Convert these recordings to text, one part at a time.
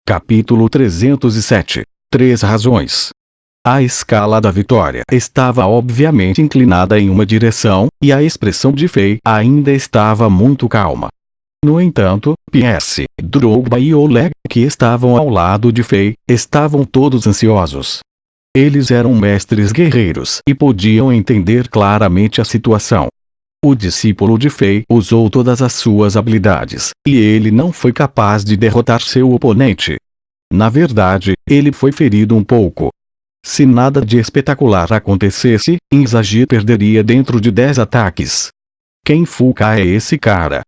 Capítulo 307. 3 razões. A escala da vitória estava obviamente inclinada em uma direção, e a expressão de Fei ainda estava muito calma. No entanto, Pierce, Drogba e Oleg, que estavam ao lado de Fei, estavam todos ansiosos. Eles eram mestres guerreiros e podiam entender claramente a situação. O discípulo de Fei usou todas as suas habilidades, e ele não foi capaz de derrotar seu oponente. Na verdade, ele foi ferido um pouco. Se nada de espetacular acontecesse, Inzaghi perderia dentro de 10 ataques. Quem Fuka é esse cara?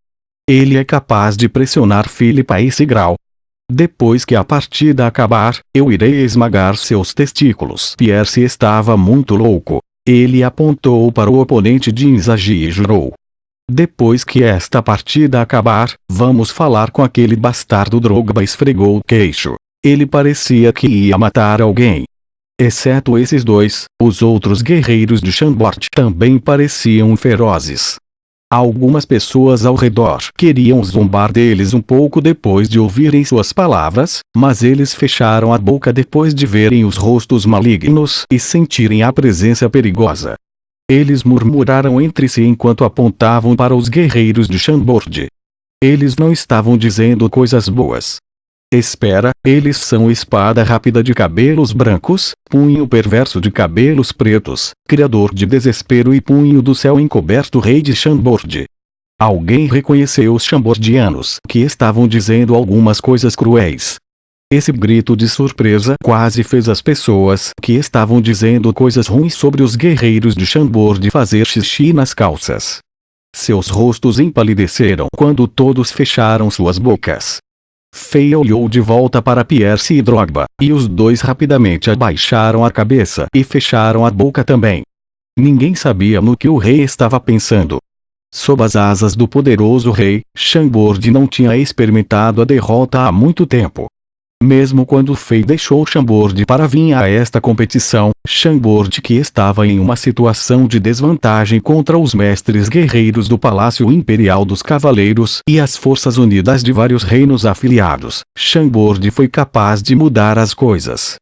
Ele é capaz de pressionar Philip a esse grau. Depois que a partida acabar, eu irei esmagar seus testículos. Pierce estava muito louco. Ele apontou para o oponente de Inzaghi e jurou: depois que esta partida acabar, vamos falar com aquele bastardo. Drogba esfregou o queixo. Ele parecia que ia matar alguém. Exceto esses dois, os outros guerreiros de Chambord também pareciam ferozes. Algumas pessoas ao redor queriam zombar deles um pouco depois de ouvirem suas palavras, mas eles fecharam a boca depois de verem os rostos malignos e sentirem a presença perigosa. Eles murmuraram entre si enquanto apontavam para os guerreiros de Chambord. Eles não estavam dizendo coisas boas. Espera, eles são espada rápida de cabelos brancos, punho perverso de cabelos pretos, criador de desespero e punho do céu encoberto rei de Chambord. Alguém reconheceu os chambordianos que estavam dizendo algumas coisas cruéis. Esse grito de surpresa quase fez as pessoas que estavam dizendo coisas ruins sobre os guerreiros de Chambord fazer xixi nas calças. Seus rostos empalideceram quando todos fecharam suas bocas. Fei olhou de volta para Pierce e Drogba, e os dois rapidamente abaixaram a cabeça e fecharam a boca também. Ninguém sabia no que o rei estava pensando. Sob as asas do poderoso rei, Chambord não tinha experimentado a derrota há muito tempo. Mesmo quando Fei deixou Chambord para vir a esta competição, Chambord que estava em uma situação de desvantagem contra os mestres guerreiros do Palácio Imperial dos Cavaleiros e as Forças Unidas de vários reinos afiliados, Chambord foi capaz de mudar as coisas.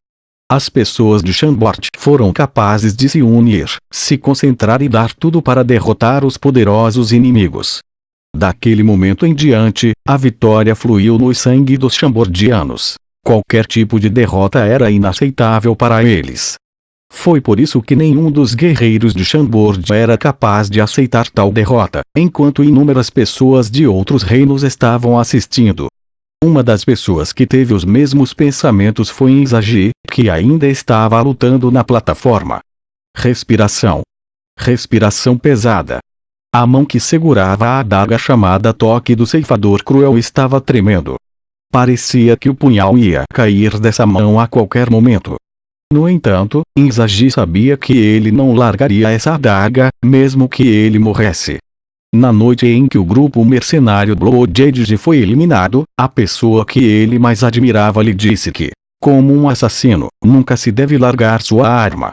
As pessoas de Chambord foram capazes de se unir, se concentrar e dar tudo para derrotar os poderosos inimigos. Daquele momento em diante, a vitória fluiu no sangue dos chambordianos. Qualquer tipo de derrota era inaceitável para eles. Foi por isso que nenhum dos guerreiros de Chambord era capaz de aceitar tal derrota, enquanto inúmeras pessoas de outros reinos estavam assistindo. Uma das pessoas que teve os mesmos pensamentos foi Inzaghi, que ainda estava lutando na plataforma. Respiração. Respiração pesada. A mão que segurava a adaga chamada Toque do Ceifador Cruel estava tremendo. Parecia que o punhal ia cair dessa mão a qualquer momento. No entanto, Inzaghi sabia que ele não largaria essa adaga, mesmo que ele morresse. Na noite em que o grupo mercenário Bloodedge foi eliminado, a pessoa que ele mais admirava lhe disse que, como um assassino, nunca se deve largar sua arma.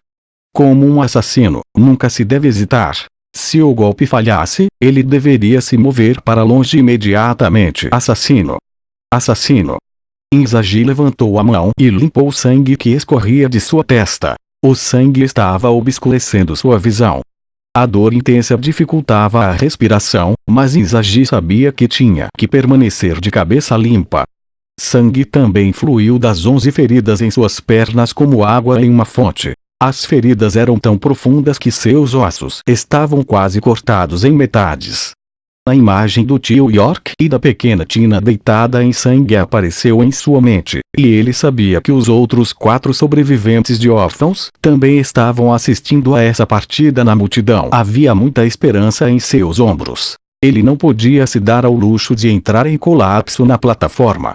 Como um assassino, nunca se deve hesitar. Se o golpe falhasse, ele deveria se mover para longe imediatamente. Assassino. Assassino. Inzaghi levantou a mão e limpou o sangue que escorria de sua testa. O sangue estava obscurecendo sua visão. A dor intensa dificultava a respiração, mas Inzaghi sabia que tinha que permanecer de cabeça limpa. Sangue também fluiu das 11 feridas em suas pernas como água em uma fonte. As feridas eram tão profundas que seus ossos estavam quase cortados em metades. A imagem do tio York e da pequena Tina deitada em sangue apareceu em sua mente, e ele sabia que os outros 4 sobreviventes de órfãos também estavam assistindo a essa partida na multidão. Havia muita esperança em seus ombros. Ele não podia se dar ao luxo de entrar em colapso na plataforma.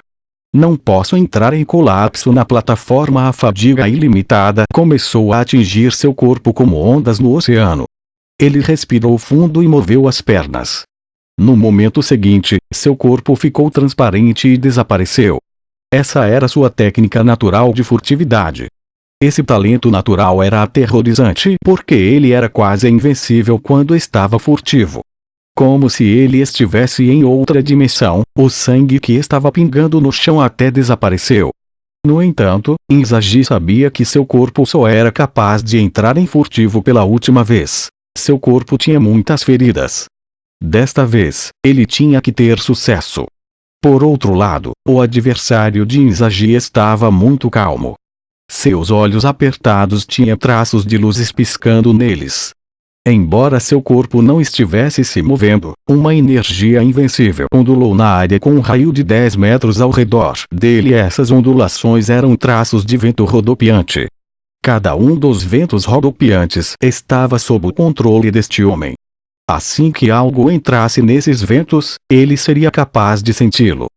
Não posso entrar em colapso na plataforma. A fadiga ilimitada começou a atingir seu corpo como ondas no oceano. Ele respirou fundo e moveu as pernas. No momento seguinte, seu corpo ficou transparente e desapareceu. Essa era sua técnica natural de furtividade. Esse talento natural era aterrorizante porque ele era quase invencível quando estava furtivo. Como se ele estivesse em outra dimensão, o sangue que estava pingando no chão até desapareceu. No entanto, Inzaghi sabia que seu corpo só era capaz de entrar em furtivo pela última vez. Seu corpo tinha muitas feridas. Desta vez, ele tinha que ter sucesso. Por outro lado, o adversário de Inzaghi estava muito calmo. Seus olhos apertados tinham traços de luzes piscando neles. Embora seu corpo não estivesse se movendo, uma energia invencível ondulou na área com um raio de 10 metros ao redor dele. Essas ondulações eram traços de vento rodopiante. Cada um dos ventos rodopiantes estava sob o controle deste homem. Assim que algo entrasse nesses ventos, ele seria capaz de senti-lo.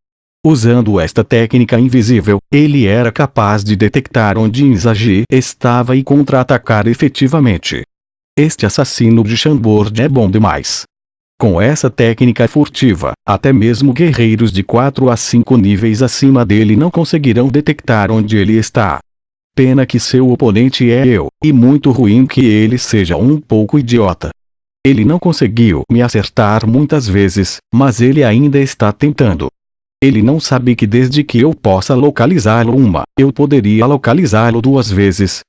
Usando esta técnica invisível, ele era capaz de detectar onde Inzaghi estava e contra-atacar efetivamente. Este assassino de Chambord é bom demais. Com essa técnica furtiva, até mesmo guerreiros de 4 a 5 níveis acima dele não conseguirão detectar onde ele está. Pena que seu oponente é eu, e muito ruim que ele seja um pouco idiota. Ele não conseguiu me acertar muitas vezes, mas ele ainda está tentando. Ele não sabe que desde que eu possa localizá-lo eu poderia localizá-lo 2 vezes.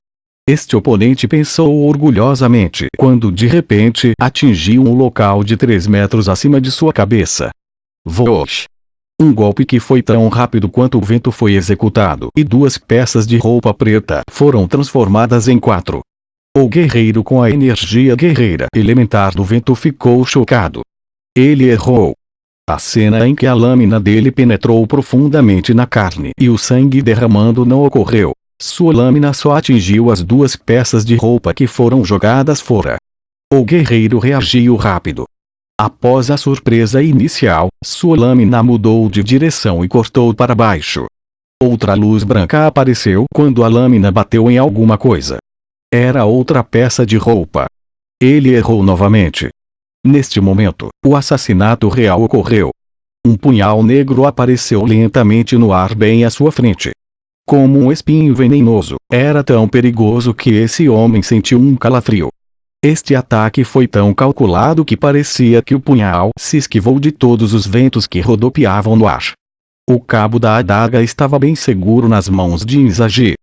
Este oponente pensou orgulhosamente quando de repente atingiu um local de 3 metros acima de sua cabeça. Vosh! Um golpe que foi tão rápido quanto o vento foi executado e 2 peças de roupa preta foram transformadas em 4. O guerreiro com a energia guerreira elementar do vento ficou chocado. Ele errou. A cena em que a lâmina dele penetrou profundamente na carne e o sangue derramando não ocorreu. Sua lâmina só atingiu as 2 peças de roupa que foram jogadas fora. O guerreiro reagiu rápido. Após a surpresa inicial, sua lâmina mudou de direção e cortou para baixo. Outra luz branca apareceu quando a lâmina bateu em alguma coisa. Era outra peça de roupa. Ele errou novamente. Neste momento, o assassinato real ocorreu. Um punhal negro apareceu lentamente no ar bem à sua frente. Como um espinho venenoso, era tão perigoso que esse homem sentiu um calafrio. Este ataque foi tão calculado que parecia que o punhal se esquivou de todos os ventos que rodopiavam no ar. O cabo da adaga estava bem seguro nas mãos de Inzaghi.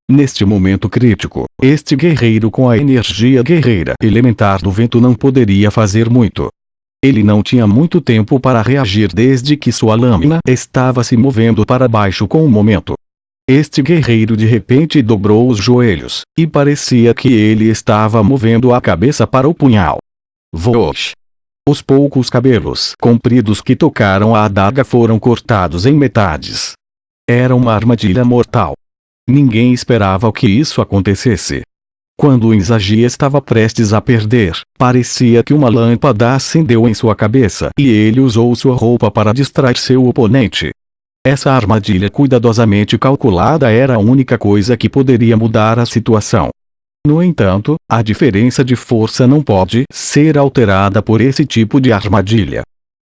Neste momento crítico, este guerreiro com a energia guerreira elementar do vento não poderia fazer muito. Ele não tinha muito tempo para reagir desde que sua lâmina estava se movendo para baixo com o momento. Este guerreiro de repente dobrou os joelhos, e parecia que ele estava movendo a cabeça para o punhal. Vosh! Os poucos cabelos compridos que tocaram a adaga foram cortados em metades. Era uma armadilha mortal. Ninguém esperava que isso acontecesse. Quando Inzaghi estava prestes a perder, parecia que uma lâmpada acendeu em sua cabeça e ele usou sua roupa para distrair seu oponente. Essa armadilha cuidadosamente calculada era a única coisa que poderia mudar a situação. No entanto, a diferença de força não pode ser alterada por esse tipo de armadilha.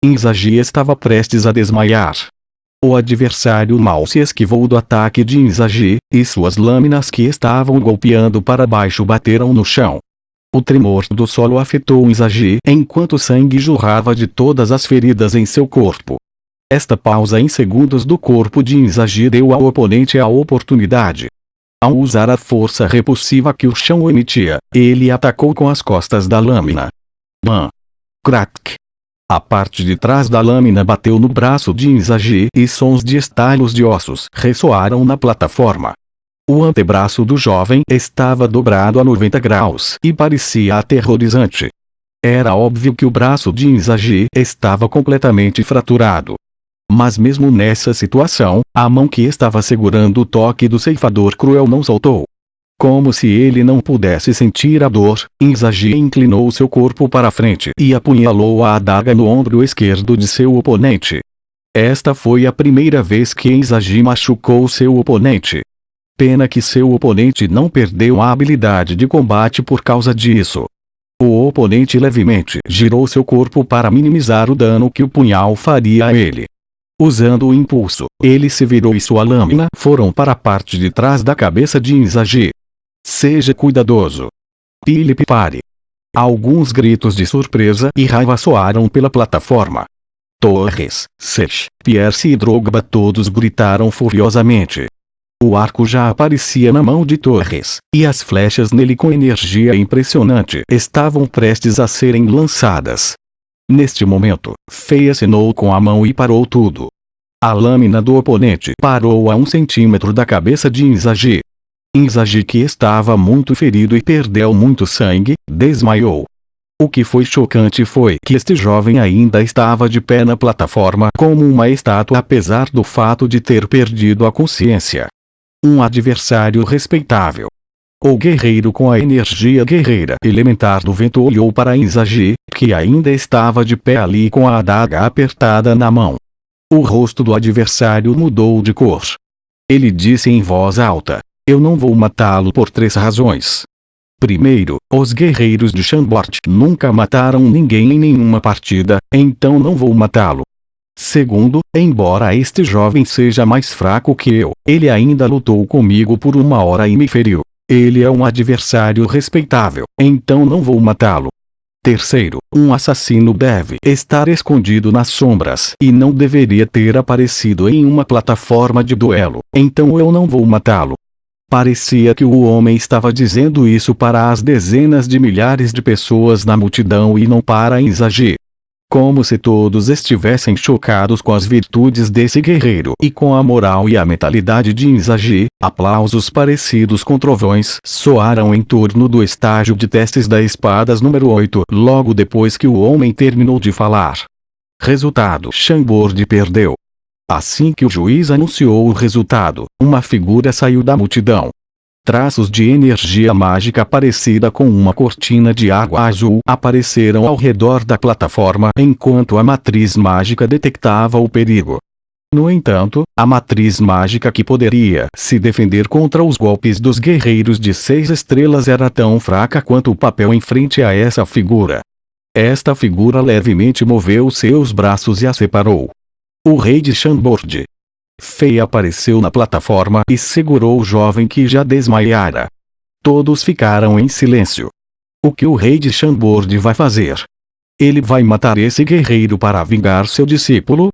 Inzaghi estava prestes a desmaiar. O adversário mal se esquivou do ataque de Inzaghi, e suas lâminas que estavam golpeando para baixo bateram no chão. O tremor do solo afetou Inzaghi enquanto sangue jorrava de todas as feridas em seu corpo. Esta pausa em segundos do corpo de Inzaghi deu ao oponente a oportunidade. Ao usar a força repulsiva que o chão emitia, ele atacou com as costas da lâmina. Bam! Crack! A parte de trás da lâmina bateu no braço de Inzaghi e sons de estalos de ossos ressoaram na plataforma. O antebraço do jovem estava dobrado a 90 graus e parecia aterrorizante. Era óbvio que o braço de Inzaghi estava completamente fraturado. Mas mesmo nessa situação, a mão que estava segurando o toque do ceifador cruel não soltou. Como se ele não pudesse sentir a dor, Inzaghi inclinou seu corpo para frente e apunhalou a adaga no ombro esquerdo de seu oponente. Esta foi a primeira vez que Inzaghi machucou seu oponente. Pena que seu oponente não perdeu a habilidade de combate por causa disso. O oponente levemente girou seu corpo para minimizar o dano que o punhal faria a ele. Usando o impulso, ele se virou e sua lâmina foram para a parte de trás da cabeça de Inzaghi. Seja cuidadoso. Philip pare. Alguns gritos de surpresa e raiva soaram pela plataforma. Torres, Sech, Pierce e Drogba todos gritaram furiosamente. O arco já aparecia na mão de Torres, e as flechas nele com energia impressionante estavam prestes a serem lançadas. Neste momento, Fei acenou com a mão e parou tudo. A lâmina do oponente parou a 1 centímetro da cabeça de Inzaghi. Inzaghi, que estava muito ferido e perdeu muito sangue, desmaiou. O que foi chocante foi que este jovem ainda estava de pé na plataforma como uma estátua, apesar do fato de ter perdido a consciência. Um adversário respeitável. O guerreiro com a energia guerreira elementar do vento olhou para Inzaghi, que ainda estava de pé ali com a adaga apertada na mão. O rosto do adversário mudou de cor. Ele disse em voz alta: "Eu não vou matá-lo por 3 razões. Primeiro, os guerreiros de Chambord nunca mataram ninguém em nenhuma partida, então não vou matá-lo. Segundo, embora este jovem seja mais fraco que eu, ele ainda lutou comigo por 1 hora e me feriu. Ele é um adversário respeitável, então não vou matá-lo. Terceiro, um assassino deve estar escondido nas sombras e não deveria ter aparecido em uma plataforma de duelo, então eu não vou matá-lo." Parecia que o homem estava dizendo isso para as dezenas de milhares de pessoas na multidão e não para Inzaghi. Como se todos estivessem chocados com as virtudes desse guerreiro e com a moral e a mentalidade de Inzaghi, aplausos parecidos com trovões soaram em torno do estágio de testes da espadas número 8, logo depois que o homem terminou de falar. Resultado: Chambord perdeu. Assim que o juiz anunciou o resultado, uma figura saiu da multidão. Traços de energia mágica parecida com uma cortina de água azul apareceram ao redor da plataforma enquanto a matriz mágica detectava o perigo. No entanto, a matriz mágica que poderia se defender contra os golpes dos guerreiros de 6 estrelas era tão fraca quanto o papel em frente a essa figura. Esta figura levemente moveu seus braços e a separou. O rei de Chambord. Fei apareceu na plataforma e segurou o jovem que já desmaiara. Todos ficaram em silêncio. O que o rei de Chambord vai fazer? Ele vai matar esse guerreiro para vingar seu discípulo?